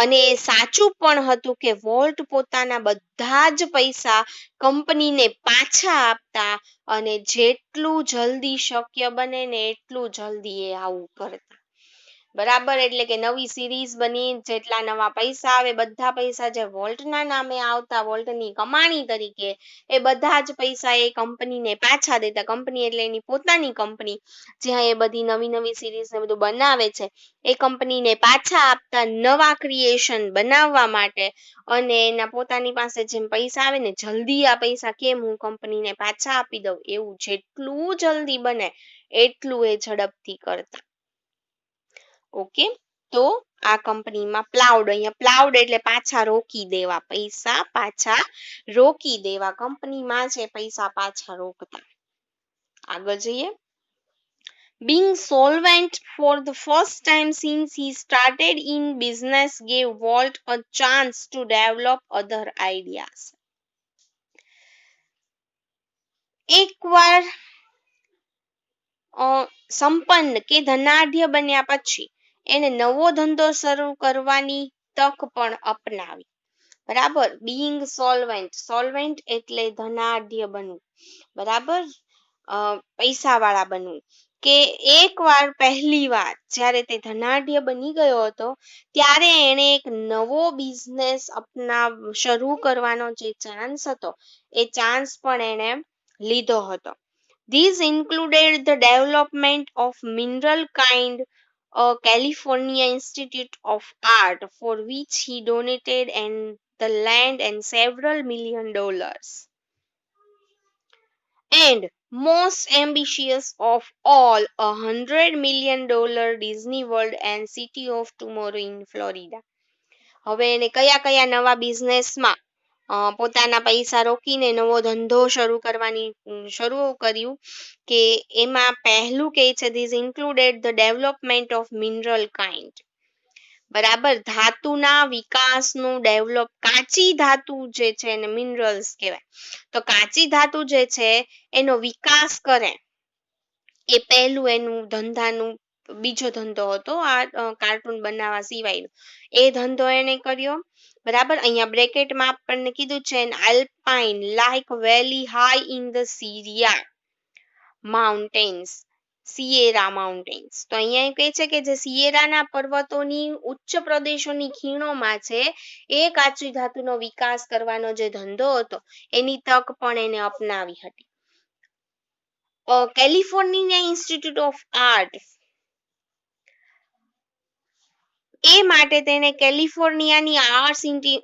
અને એ સાચું પણ હતું કે વોલ્ટ પોતાના બધા જ પૈસા કંપનીને પાછા આપતા અને જેટલું જલ્દી શક્ય બને ને એટલું જલ્દી એ આવું કરતા, બરાબર. એટલે કે નવી સિરીઝ બની, જેટલા નવા પૈસા આવે બધા પૈસા જે વોલ્ટના નામે આવતા, વોલ્ટની કમાણી તરીકે, એ બધા જ પૈસા એ કંપનીને પાછા દેતા. કંપની એટલે એની પોતાની કંપની જ્યાં એ બધી નવી સિરીઝ ને બધું બનાવે છે, એ કંપનીને પાછા આપતા નવા ક્રિએશન બનાવવા માટે. અને એના પોતાની પાસે જેમ પૈસા આવે ને જલ્દી આ પૈસા કેમ હું કંપનીને પાછા આપી દઉં, એવું જેટલું જલ્દી બને એટલું એ ઝડપથી કરતા. ઓકે, તો આ કંપનીમાં પ્લાઉડ, અહીંયા પ્લાઉડ એટલે પાછા રોકી દેવા, પૈસા પાછા રોકી દેવા. કંપનીમાં છે પૈસા પાછા રોકતા. આગળ જઈએ. Being solvent for the first time since he started in business gave Walt a chance to develop other ideas. એકવાર સંપન્ન કે ધનાઢ્ય બન્યા પછી એને નવો ધંધો શરૂ કરવાની તક પણ અપનાવી, બરાબર. બીંગ સોલ્વેન્ટ એટલે ધનાઢ્ય બનવું, બરાબર, પૈસા વાળા બનવું. કે એકવાર પહેલી વાર જ્યારે તે ધનાઢ્ય બની ગયો હતો ત્યારે એણે એક નવો બિઝનેસ શરૂ કરવાનો જે ચાન્સ હતો એ ચાન્સ પણ એણે લીધો હતો. These included the development of mineral kind, a California Institute of Art, for which he donated and the land and several million dollars. And most ambitious of all, $100 million Disney World and City of Tomorrow in Florida. હવે એને કયા કયા નવા બિઝનેસમાં પોતાના પૈસા રોકીને નવો ધંધો શરૂ કર્યું કે એમાં પહેલું કે છે this included the development of mineral kind. બરાબર, ધાતુના વિકાસનું ડેવલપ, કાચી ધાતુ જે છે એને મિનરલ્સ કહેવાય. તો કાચી ધાતુ જે છે એનો વિકાસ કરે એ પહેલું એનું ધંધાનું બીજો ધંધો હતો આ કાર્ટૂન બનાવવા સિવાયનો. એ ધંધો એને કર્યો. બરાબર, અહીંયા બ્રેકેટમાં આપણને કીધું છે alpine like valley high in the Sierra mountains, Sierra mountains. તો અહીંયા કહે છે કે જે સિયેરાના પર્વતોની ઉચ્ચ પ્રદેશોની ખીણોમાં છે એ કાચી ધાતુનો વિકાસ કરવાનો જે ધંધો હતો એની તક પણ એને અપનાવી હતી. કેલિફોર્નિયા ઇન્સ્ટિટ્યૂટ ઓફ આર્ટ, એ માટે તેને કેલિફોર્નિયાની આર્ટ્સ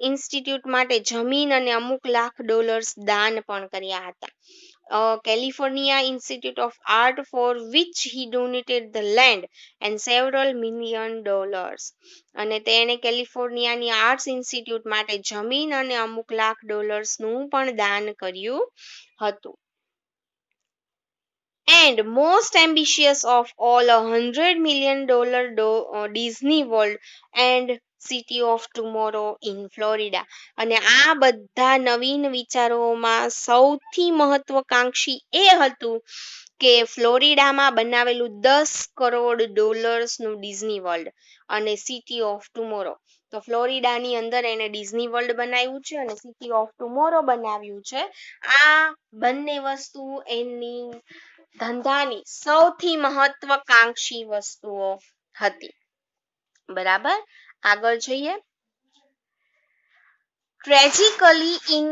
ઇન્સ્ટિટ્યૂટ માટે જમીન અને અમુક લાખ ડોલર્સ દાન પણ કર્યા હતા. California Institute of Art, for which he donated the land and several million dollars. અને તેણે કેલિફોર્નિયાની આર્ટ્સ ઇન્સ્ટિટ્યૂટ માટે જમીન અને અમુક લાખ ડોલર્સનું પણ દાન કર્યું હતું. And most ambitious of all, $100 million Disney World and City of Tomorrow in Florida. અને આ બધા નવીન વિચારોમાં સૌથી મહત્વકાંક્ષી એ હતું કે ફ્લોરિડામાં બનાવેલું $10 કરોડ નું ડિઝની વર્લ્ડ અને સિટી ઓફ ટુમોરો. તો ફ્લોરિડાની અંદર એને ડિઝની વર્લ્ડ બનાવ્યું છે અને સિટી ઓફ ટુમોરો બનાવ્યું છે. આ બંને વસ્તુ એની ધંધાની સૌથી મહત્વકાંક્ષી વસ્તુઓ હતી. બરાબર, આગળ જોઈએ. Tragically, in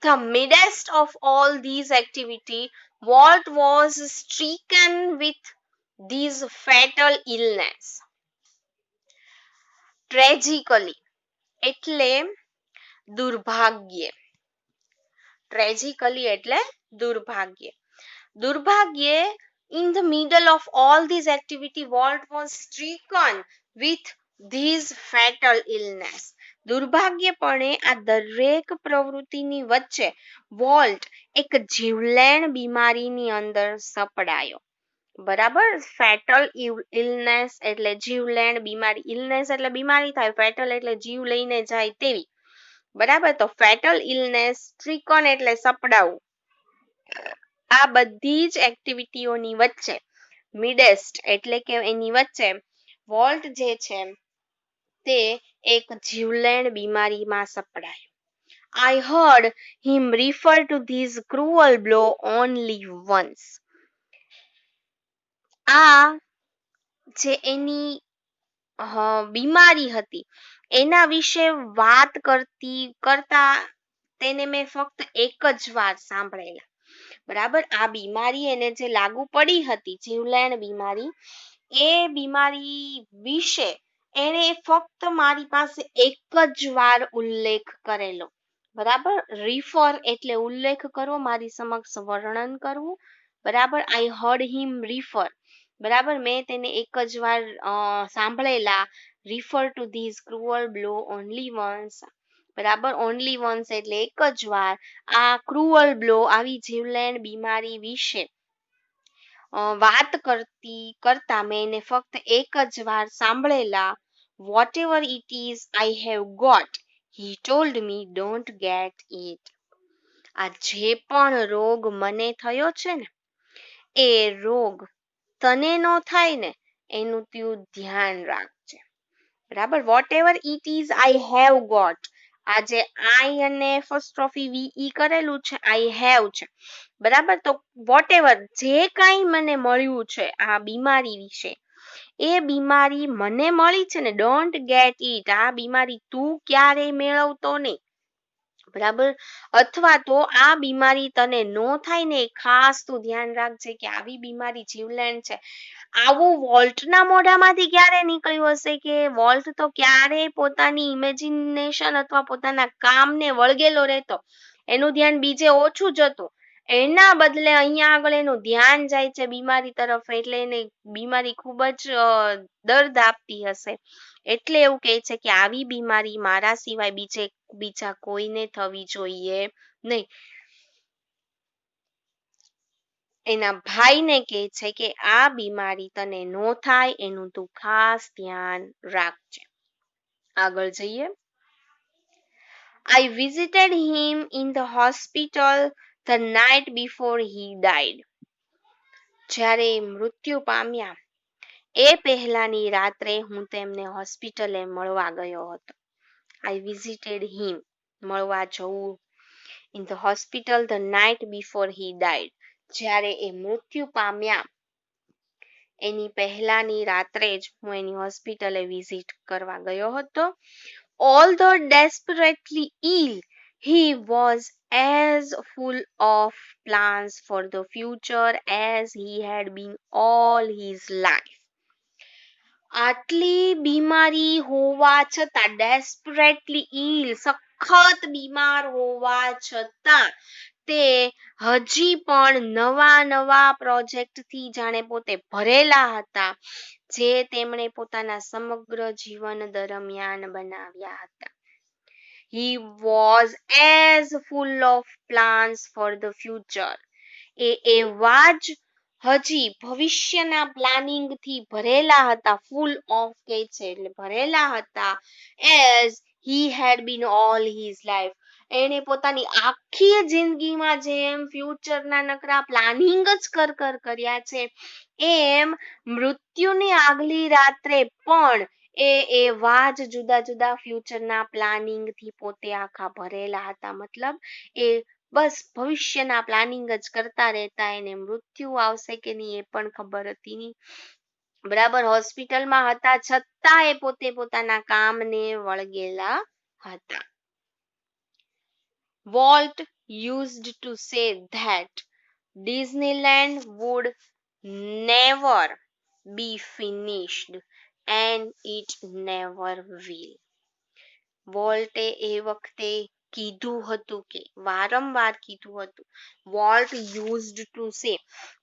the midst of all these activity, Walt was stricken with this fatal illness. Tragically એટલે દુર્ભાગ્યે, ટ્રેજિકલી એટલે દુર્ભાગ્યે. દુર્ભાગ્યે, in the middle of all this activity, Walt was stricken with this fatal illness. દુર્ભાગ્યપણે આ દરેક પ્રવૃત્તિની વચ્ચે વોલ્ટ એક જીવલેણ બીમારીની અંદર સપડાયો. બરાબર, ફેટલ ઇલનેસ એટલે જીવલેણ બીમારી. ઇલનેસ એટલે બીમારી થાય, ફેટલ એટલે જીવ લઈને જાય તેવી. બરાબર, તો ફેટલ ઇલનેસ, સ્ટ્રીકન એટલે સપડાવું. આ બધી જ એક્ટિવિટીઓની વચ્ચે મિડેસ્ટ એટલે કે એની વચ્ચે વોલ્ટ જે છે તે એક જીવલેણ બીમારીમાં સપડાયો. I heard him refer to this cruel blow only once. આ જે એની બીમારી હતી એના વિશે વાત કરતા તેને મેં ફક્ત એક જ વાર સાંભળેલા. બરાબર, આ બીમારી એને જે લાગુ પડી હતી જીવલેણ બીમારી, એ બીમારી વિશે એને ફક્ત મારી પાસે એક જ વાર ઉલ્લેખ કરેલો. બરાબર, રિફર એટલે ઉલ્લેખ કરવો, મારી સમક્ષ વર્ણન કરવું. બરાબર, આઈ હર્ડ હિમ રિફર. બરાબર, મેં તેને એક જ વાર સાંભળેલા. Refer to this cruel blow only once. બરાબર, ઓનલી વન્સ એટલે એક જ વાર. આ ક્રુઅલ બ્લો, આવી જીવલેણ બીમારી વિશે વાત કરતા મેં એને ફક્ત એક જ વાર સાંભળેલા. Whatever it is I have got, he told me, don't get it. આ જે પણ રોગ મને થયો છે ને એ રોગ તને નો થાય ને એનું તું ધ્યાન રાખજે. બરાબર, whatever it is I have got, આ જે I અને ફર્સ્ટ ઓફ વી કરેલું છે I have છે. બરાબર. તો વોટેવર જે કાંઈ મને મળ્યું છે આ બીમારી વિશે, એ બીમારી મને મળી છે ને, ડોન્ટ ગેટ ઇટ. આ બીમારી તું ક્યારેય મેળવતો નહીં. બરાબર. અથવા તો આ બીમારી તને નો થાય ને, ખાસ તું ધ્યાન રાખજે કે આવી બીમારી જીવલેણ છે. આવું વોલ્ટના મોઢામાંથી ક્યારે નીકળ્યું હશે કે વોલ્ટ તો ક્યારે પોતાની ઇમેજિનેશન અથવા પોતાના કામને વળગેલો રહેતો, એનું ધ્યાન બીજે ઓછું જતું. એના બદલે અહીંયા આગળ એનું ધ્યાન જાય છે બીમારી તરફ, એટલે એને બીમારી ખૂબ જ દર્દ આપતી હશે. એટલે એવું કહે છે કે આવી બીમારી મારા સિવાય બીજા કોઈને થવી જોઈએ નહીં. એના ભાઈને કહે છે કે આ બીમારી તને નો થાય એનું તું ખાસ ધ્યાન રાખજે. આગળ જઈએ. I visited him in the hospital the night before he died. જ્યારે મૃત્યુ પામ્યા એ પહેલાની રાત્રે હું તેમને હોસ્પિટલે મળવા ગયો હતો. I visited him, મળવા જવું. In the hospital the night before he died. જ્યારે એ મૃત્યુ પામ્યા એની પહેલાની રાત્રે જ હું એની હોસ્પિટલે વિઝિટ કરવા ગયો હતો. Although desperately ill, he was as full of plans for the future as he had been all his life. આટલી બીમારી હોવા છતાં, ડેસ્પરેટલી ઇલ, સખત બીમાર હોવા છતાં તે હજી પણ નવા પ્રોજેક્ટથી જાણે પોતે ભરેલા હતા, જે તેમણે પોતાના સમગ્ર જીવન દરમિયાન બનાવ્યા હતા. He was as full of plans for the future. એવા જ હજી ભવિષ્યના પ્લાનિંગ થી ભરેલા હતા. ફૂલ ઓફ કહે છે એટલે ભરેલા હતા. as he had been all his life. એને પોતાની આખી જિંદગીમાં જેમ ફ્યુચરના નકરા પ્લાનિંગ જ કર્યા છે, એમ મૃત્યુની આગલી રાત્રે પણ એવા જ જુદા ફ્યુચરના પ્લાનિંગ થી પોતે આખા ભરેલા હતા. મતલબ એ બસ ભવિષ્યના પ્લાનિંગ જ કરતા રહેતા. એને મૃત્યુ આવશે કે નહીં એ પણ ખબર હતી નહીં. બરાબર. હોસ્પિટલમાં હતા છતાં એ પોતે પોતાના કામને વળગેલા હતા. Walt used to say that Disneyland would never be finished and it never will. વોલ્ટે એ વખતે કીધું હતું કે, વારંવાર કીધું હતું. Walt used to say,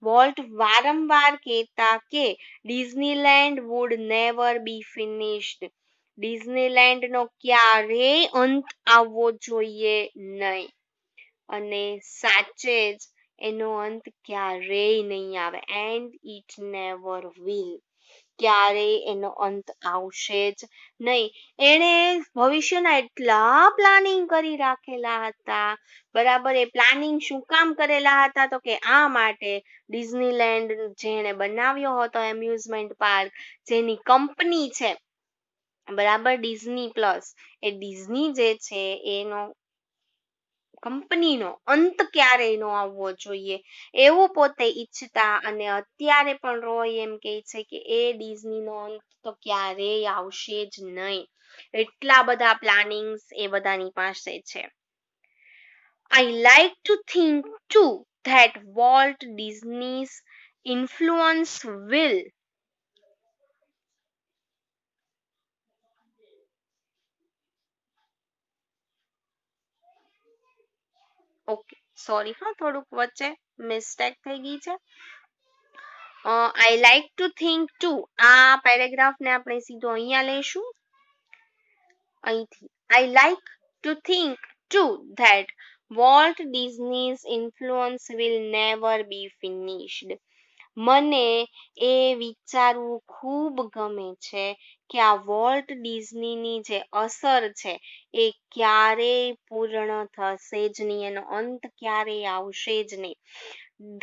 Walt વારંવાર કહેતા કે Disneyland would never be finished, Disneyland નો ક્યારેય અંત આવવો જોઈએ નહીં. અને સાચે જ એનો અંત ક્યારેય નહીં આવે. એન્ડ ઇટ નેવર વિલ, ક્યારેય એનો અંત આવશે જ નહીં. એણે ભવિષ્યના એટલા પ્લાનિંગ કરી રાખેલા હતા. બરાબર. એ પ્લાનિંગ શું કામ કરેલા હતા તો કે આ માટે ડિઝનીલેન્ડ જેણે બનાવ્યો હતો એમ્યુઝમેન્ટ પાર્ક, જેની કંપની છે બરાબર ડિઝની પ્લસ, એ ડિઝની જે છે એનો કંપનીનો અંત ક્યારેય ન આવવો જોઈએ એવું પોતે ઈચ્છતા. અને અત્યારે પણ રોય એમ કહે છે કે એ ડિઝનીનો અંત તો ક્યારેય આવશે જ નહીં. એટલા બધા પ્લાનિંગ્સ એ બધાની પાસે છે. I like to think too that Walt Disney's influence will okay sorry હા, થોડુંક વચ્ચે મિસ્ટેક થઈ ગઈ છે. I like to think too, આ પેરેગ્રાફને આપણે સીધો અહીંયા લેશું. અહીંથી I like to think too that Walt Disney's influence will never be finished. મને એ વિચારવું ખૂબ ગમે છે કે આ વોલ્ટ ડિઝનીની જે અસર છે એ ક્યારેય પૂર્ણ થશે જ નહીં, એનો અંત ક્યારેય આવશે જ નહીં.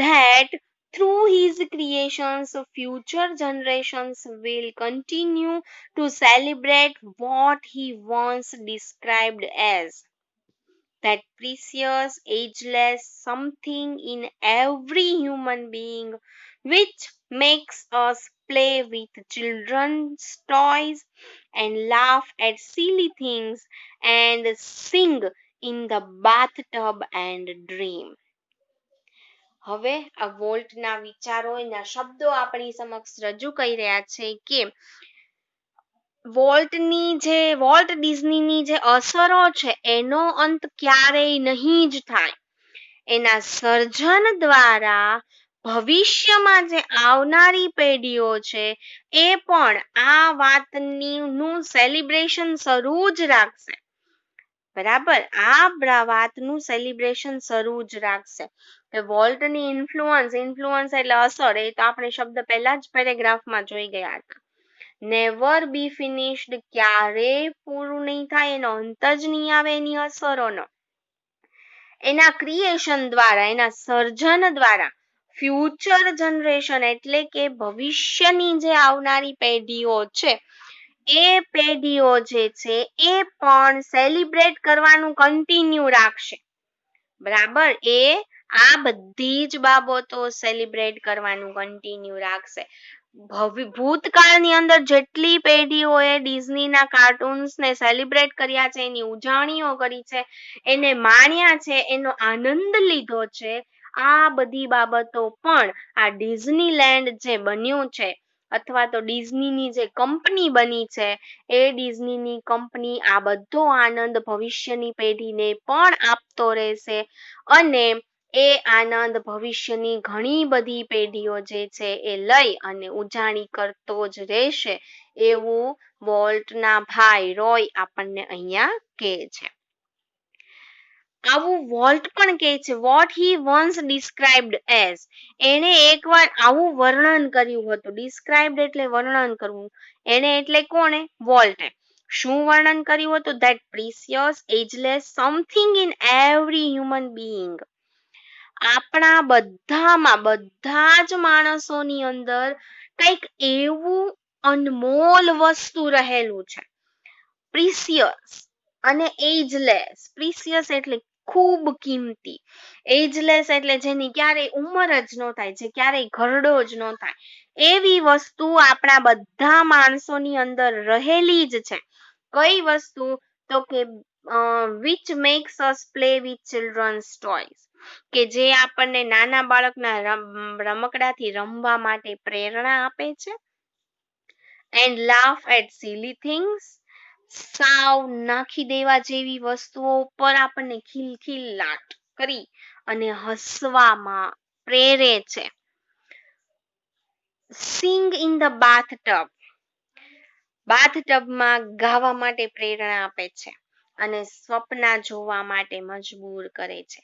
That through his creations future generations will continue to celebrate what he once described as that precious, ageless something in every human being which makes us play with children's toys and laugh at silly things and sing in the bathtub and dream. હવે આ વોલ્ટના વિચારો એના શબ્દો આપણી સમક્ષ રજૂ કરી રહ્યા છે કે વોલ્ટ ડિઝનીની જે અસરો છે એનો અંત ક્યારેય નહીં જ થાય. એના સર્જન દ્વારા ભવિષ્યમાં જે આવનારી પેઢીઓ છે એ પણ આ વાતનું સેલિબ્રેશન શરૂ જ રાખશે. બરાબર, આ વાતનું સેલિબ્રેશન શરૂ જ રાખશે. વોલ્ટની ઇન્ફ્લુઅન્સ એટલે અસર, એ તો આપણે શબ્દ પહેલા જ પેરેગ્રાફમાં જોઈ ગયા હતા. નેવર બી ફિનિશ્ડ, ક્યારેય પૂરું નહીં થાય, એનો અંત જ નહીં આવે એની અસરોનો. એના ક્રિએશન દ્વારા, એના સર્જન દ્વારા ફ્યુચર જનરેશન એટલે કે ભવિષ્યની જે આવનારી પેઢીઓ છે એ પેઢીઓ જે છે એ પણ સેલિબ્રેટ કરવાનું કન્ટિન્યુ રાખશે. બરાબર, એ આ બધી જ બાબતો સેલિબ્રેટ કરવાનું કન્ટિન્યુ રાખશે. ભૂતકાળની અંદર જેટલી પેઢીઓએ ડિઝનીના કાર્ટૂન્સને સેલિબ્રેટ કર્યા છે, એની ઉજાણીઓ કરી છે, એને માણ્યા છે, એનો આનંદ લીધો છે, આ બધી બાબતો પણ આ ડિઝનીલેન્ડ જે બન્યું છે અથવા તો ડિઝનીની જે કંપની બની છે એ ડિઝનીની કંપની આ બધો આનંદ ભવિષ્યની પેઢીને પણ આપતો રહેશે અને એ આનંદ ભવિષ્યની ઘણી બધી પેઢીઓ જે છે એ લઈ અને ઉજાણી કરતો જ રહેશે, એવું વોલ્ટના ભાઈ રોય આપણને અહીંયા કહે છે. આવું વોલ્ટ પણ કહે છે, what he once described as, એને એકવાર આવું વર્ણન કર્યું હતું. ડિસ્ક્રાઇબ્ડ એટલે વર્ણન કરવું, એને એટલે કોણે? વોલ્ટે. શું વર્ણન કર્યું હતું? That precious, ageless something in every human being, આપણા બધામાં, બધા જ માણસોની અંદર કંઈક એવું અનમોલ વસ્તુ રહેલું છે. પ્રિસિયસ અને એજલેસ. પ્રિસિયસ એટલે ખૂબ કિંમતી, એજલેસ એટલે જેની ક્યારેય ઉંમર જ ન થાય, જે ક્યારેય ઘરડો જ ન થાય, એવી વસ્તુ આપણા બધા માણસોની અંદર રહેલી જ છે. કઈ વસ્તુ? તો કે which makes us play with children's toys, કે જે આપણને નાના બાળકના રમકડાથી રમવા માટે પ્રેરણા આપે છે. and laugh at silly things, સાવ નાખી દેવા જેવી વસ્તુઓ ઉપર આપણને ખિલખિલાટ કરી અને હસવામાં પ્રેરે છે. sing in the bathtub, બાથટબમાં ગાવા માટે પ્રેરણા આપે છે અને સ્વપ્ના જોવા માટે મજબૂર કરે છે.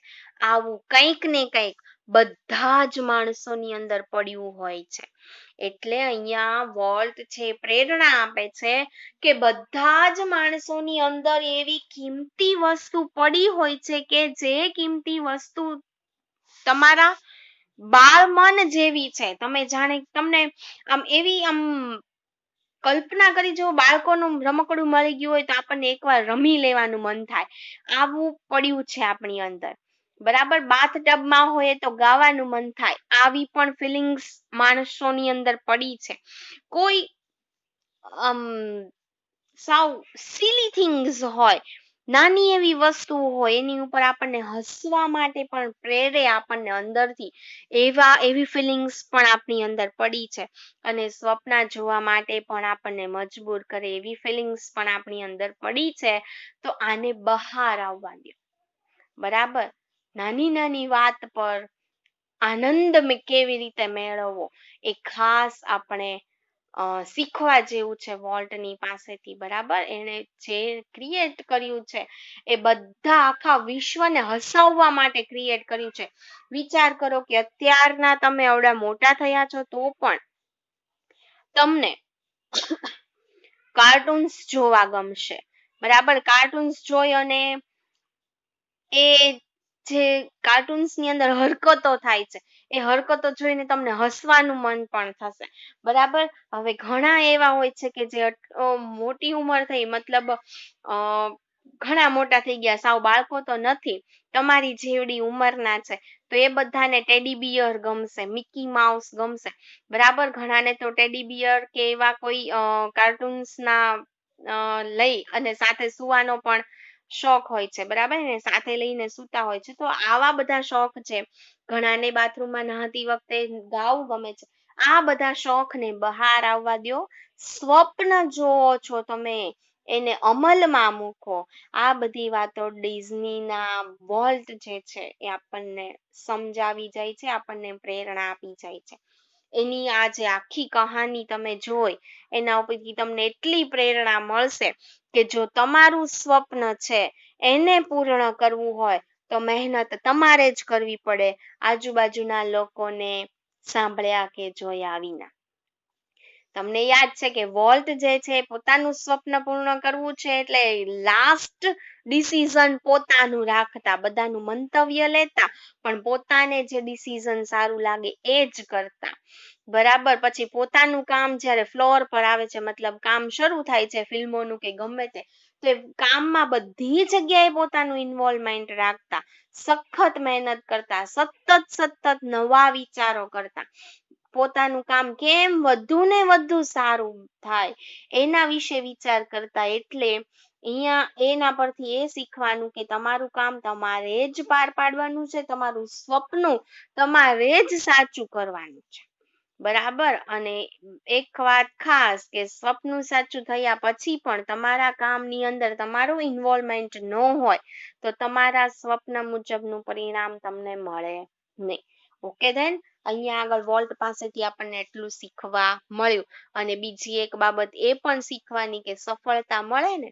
આવું કંઈક ને કંઈક બધા જ માણસોની અંદર પડ્યું હોય છે. એટલે અહીંયા વોલ્ટ છે પ્રેરણા આપે છે કે બધા જ માણસોની અંદર એવી કિંમતી વસ્તુ પડી હોય છે કે જે કિંમતી વસ્તુ તમારા બાળમન જેવી છે. તમે જાણે તમને આમ એવી કલ્પના કરી, જો બાળકોનું રમકડું મળી ગયું હોય તો આપણને એકવાર રમી લેવાનું મન થાય, આવું પડ્યું છે આપણી અંદર. બરાબર, બાથટબમાં હોય તો ગાવાનું મન થાય, આવી પણ ફિલિંગ્સ માણસોની અંદર પડી છે. કોઈ સાવ સિલી થિંગ્સ હોય, નાની એવી વસ્તુ હોય, એની ઉપર આપણને હસવા માટે પણ પ્રેરે આપણને અંદરથી, એવી ફિલિંગ્સ પણ આપણી અંદર પડી છે અને સ્વપ્ના જોવા માટે પણ આપણને મજબૂર કરે એવી ફિલિંગ્સ પણ આપણી અંદર પડી છે. તો આને બહાર આવવા દો. બરાબર, નાની નાની વાત પર આનંદ કેવી રીતે મેળવવો એ ખાસ આપણે શીખવા જેવું છે વોલ્ટની પાસેથી. બરાબર, એને જે ક્રિએટ કર્યું છે એ બધા આખા વિશ્વને હસાવવા માટે ક્રિએટ કર્યું છે. વિચાર કરો કે અત્યારના તમે આવડા મોટા થયા છો તો પણ તમને કાર્ટૂન્સ જોવા ગમશે. બરાબર, કાર્ટૂન્સ જોઈ અને એ જે કાર્ટૂન્સ ની અંદર હરકતો થાય છે એ હરકતો જોઈને તમને હસવાનું મન પણ થશે. બરાબર, હવે ઘણા એવા હોય છે કે જે મોટી ઉંમર થઈ, મતલબ ઘણા મોટા થઈ ગયા, સાવ બાળકો તો નથી, તમારી જેવડી ઉંમરના છે, તો એ બધાને ટેડી બિયર ગમશે, મિકી માઉસ ગમશે, બરાબર. ઘણાને તો ટેડી બિયર કે એવા કોઈ કાર્ટૂન્સ ના લઈ અને સાથે સુવાનો પણ શોખ હોય છે, બરાબર ને, સાથે લઈને સૂતા હોય છે. તો આવા બધા શોખ છે. ઘણાને બાથરૂમમાં નહાતી વખતે ગાવું ગમે છે. આ બધા શોખને બહાર આવવા દો. સ્વપ્ન જોવો છો તમે, એને અમલમાં મૂકો. આ બધી વાતો ડિઝનીના વોલ્ટ જે છે એ આપણને સમજાવી જાય છે, આપણને પ્રેરણા આપી જાય છે. એની આ જે આખી કહાની તમે જોઈ, એના ઉપરથી તમને એટલી પ્રેરણા મળશે કે જો તમારું સ્વપ્ન છે એને પૂર્ણ કરવું હોય તો મહેનત તમારે જ કરવી પડે, આજુબાજુના લોકોને સાંભળ્યા કે જોયા વિના. તમને યાદ છે કે વોલ્ટ જે છે પોતાનું સ્વપ્ન પૂર્ણ કરવું છે એટલે લાસ્ટ ડિસિઝન પોતાનું રાખતા, બધાનું મંતવ્ય લેતા, પણ પોતાને જે ડિસિઝન સારું લાગે એ જ કરતા, બરાબર. પછી પોતાનું કામ જ્યારે ફ્લોર પર આવે છે, મતલબ કામ શરૂ થાય છે ફિલ્મોનું કે ગમે તે, તો એ કામમાં બધી જગ્યાએ પોતાનું ઇન્વોલ્વમેન્ટ રાખતા, સખત મહેનત કરતા, સતત નવા વિચારો કરતા, પોતાનું કામ કેમ વધુ ને વધુ સારું થાય એના વિશે વિચાર કરતા. એટલે અહીંયા એના પરથી એ શીખવાનું કે તમારું કામ તમારે જ પાર પાડવાનું છે, તમારું સ્વપ્ન તમારે જ સાચું કરવાનું છે, બરાબર. અને એક વાત ખાસ કે સ્વપ્ન સાચું થયા પછી પણ તમારા કામની અંદર તમારું ઇન્વોલ્વમેન્ટ ન હોય તો તમારા સ્વપ્ન મુજબનું પરિણામ તમને મળે નહીં. ઓકે ધેન, અહીંયા આગળ વોલ્ટ પાસેથી આપણને એટલું શીખવા મળ્યું. અને બીજી એક બાબત એ પણ શીખવાની કે સફળતા મળે ને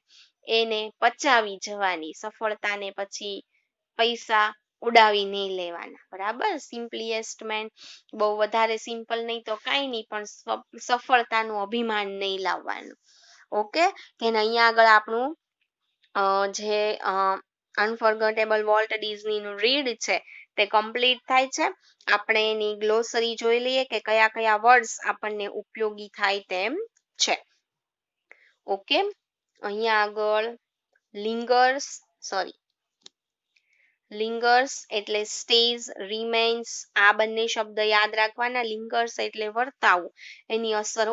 એને પચાવી જવાની, સફળતાને પછી પૈસા ઉડાવી નહીં લેવાના, બરાબર. સિમ્પલીએસ્ટ મેન, બહુ વધારે સિમ્પલ નહીં તો કાંઈ નહીં, પણ સફળતાનું અભિમાન નહીં લાવવાનું. ઓકે, then અહીંયા આગળ આપણું જે અનફોર્ગેટેબલ વોલ્ટ ડિઝનીનું રીડ છે તે કમ્પ્લીટ થાય છે. આપણે એની ગ્લોસરી જોઈ લઈએ કે કયા કયા વર્ડ્સ આપણને ઉપયોગી થાય તેમ છે. ઓકે, અહીંયા આગળ લિંગર્સ એટલે સ્ટેઝ, રિમેન્સ, આ બંને શબ્દ યાદ રાખવાના. લિંગર્સ એટલે વર્તાવું, એની અસર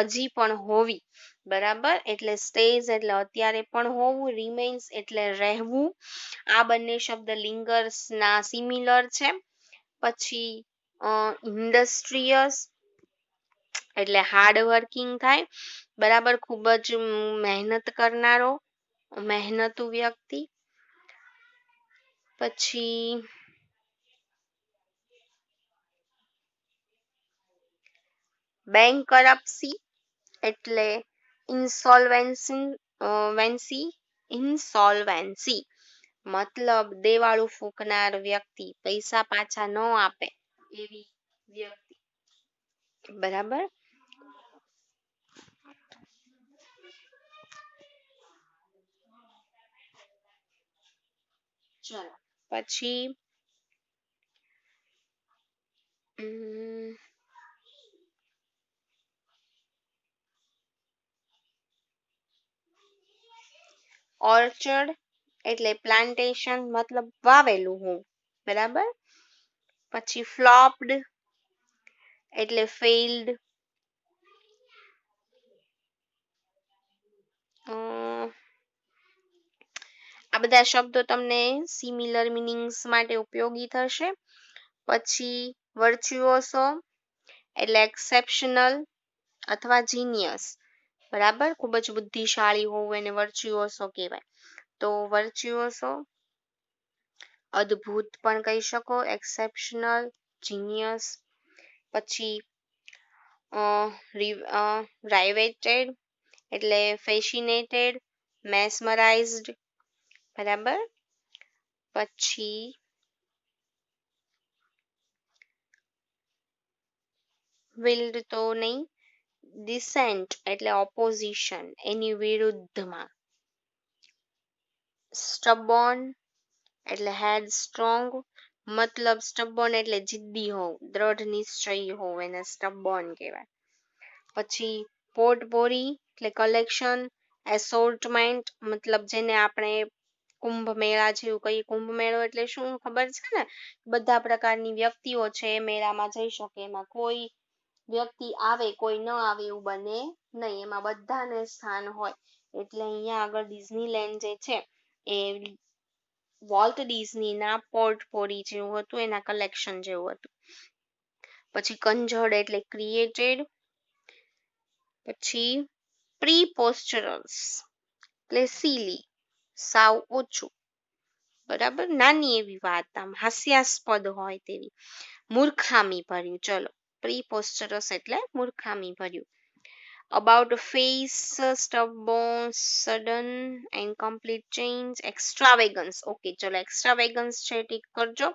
હજી પણ હોવી, બરાબર. એટલે સ્ટેઝ એટલે અત્યારે પણ હોવું, રિમેન્સ એટલે રહેવું. આ બંને શબ્દ લિંગર્સ ના સિમિલર છે. પછી ઇન્ડસ્ટ્રીયસ એટલે હાર્ડ વર્કિંગ થાય, બરાબર, ખૂબ જ મહેનત કરનારો, મહેનતુ વ્યક્તિ. પછી બેન્કરપ્સી એટલે ઇન્સોલ્વેન્સી મતલબ દેવાળું ફૂંકનાર વ્યક્તિ, પૈસા પાછા ન આપે એવી વ્યક્તિ, બરાબર. ચલો પછી ઓર્ચર્ડ એટલે પ્લાન્ટેશન મતલબ વાવેલું હું, બરાબર. પછી ફ્લોપ્ડ એટલે ફેઇલ્ડ. આ બધા શબ્દો તમને સિમિલર મિનિંગ્સ માટે ઉપયોગી થશે. પછી વર્ચ્યુઓસો એટલે એક્સેપ્શનલ અથવા જીનિયસ, બરાબર, ખૂબ જ બુદ્ધિશાળી હોવું એને વર્ચ્યુઓસો કહેવાય. તો વર્ચ્યુઓસો અદ્ભુત પણ કહી શકો, એક્સેપ્શનલ, જીનિયસ. પછી રાઇવેટેડ એટલે ફેસિનેટેડ, મેસ્મરાઇઝડ, બરાબર. પછી વિલ્ડ તો નહીં, ડિસેન્ટ એટલે ઓપોઝિશન, એની વિરુદ્ધમાં. સ્ટબોર્ન એટલે હેડસ્ટ્રોંગ, મતલબ સ્ટબોર્ન એટલે જિદ્દી હોવું, દ્રઢ નિશ્ચયી હોવું, એને સ્ટબોર્ન કહેવાય. પછી પોર્ટપોરી એટલે કલેક્શન, એસોર્ટમેન્ટ મતલબ જેને આપણે કુંભ મેળા જેવું કહીએ. કુંભ મેળો એટલે શું ખબર છે ને? બધા પ્રકારની વ્યક્તિઓ છે એ મેળામાં જઈ શકે. એમાં કોઈ વ્યક્તિ આવે કોઈ ન આવે એવું બને નહીં. એમાં બધાને સ્થાન હોય. એટલે અહીંયા આગળ ડિઝનીલેન્ડ જે છે એ વોલ્ટ ડિઝનીના પોર્ટફોરી જેવું હતું, એના કલેક્શન જેવું હતું. પછી કંજળ એટલે ક્રિએટેડ. પછી પ્રીપોસ્ચરસ એટલે સિલી, સાવ ઓછું, બરાબર, નાની એવી વાત, આમ હાસ્યાસ્પદ હોય તેવી. મૂર્ખામી ભર્યું, ચલો પ્રીપોસ્ચરસ એટલે મૂર્ખામી ભર્યું. about face stubborn sudden and complete change extravagance. Okay ચલો extravagance છે ટીક કરજો.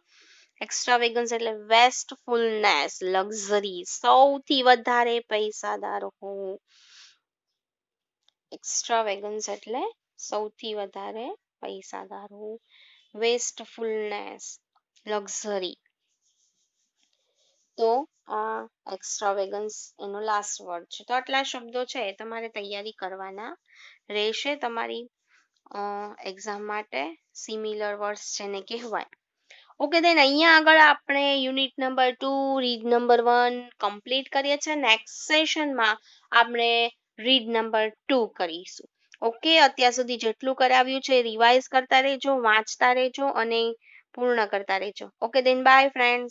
extravagance એટલે wastefulness, luxury, સૌથી વધારે પૈસાદાર હોવું. extravagance એટલે સૌથી વધારે પૈસાદાર હોવું. wastefulness, luxury. તો આ એક્સ્ટ્રાવેગન્સ એનો લાસ્ટ વર્ડ છે. તો આટલા શબ્દો છે એ તમારે તૈયારી કરવાના રહેશે તમારી એક્ઝામ માટે. સિમિલર વર્ડ્સ જેને કહેવાય. ઓકે દેન અહીંયા આગળ આપણે unit number 2 read number 1 complete કરીએ છીએ. નેક્સ્ટ સેશનમાં આપણે રીડ નંબર 2 કરીશું. ઓકે, અત્યાર સુધી જેટલું કરાવ્યું છે રિવાઇઝ કરતા રહેજો, વાંચતા રહેજો અને પૂર્ણ કરતા રહેજો. Okay then bye friends.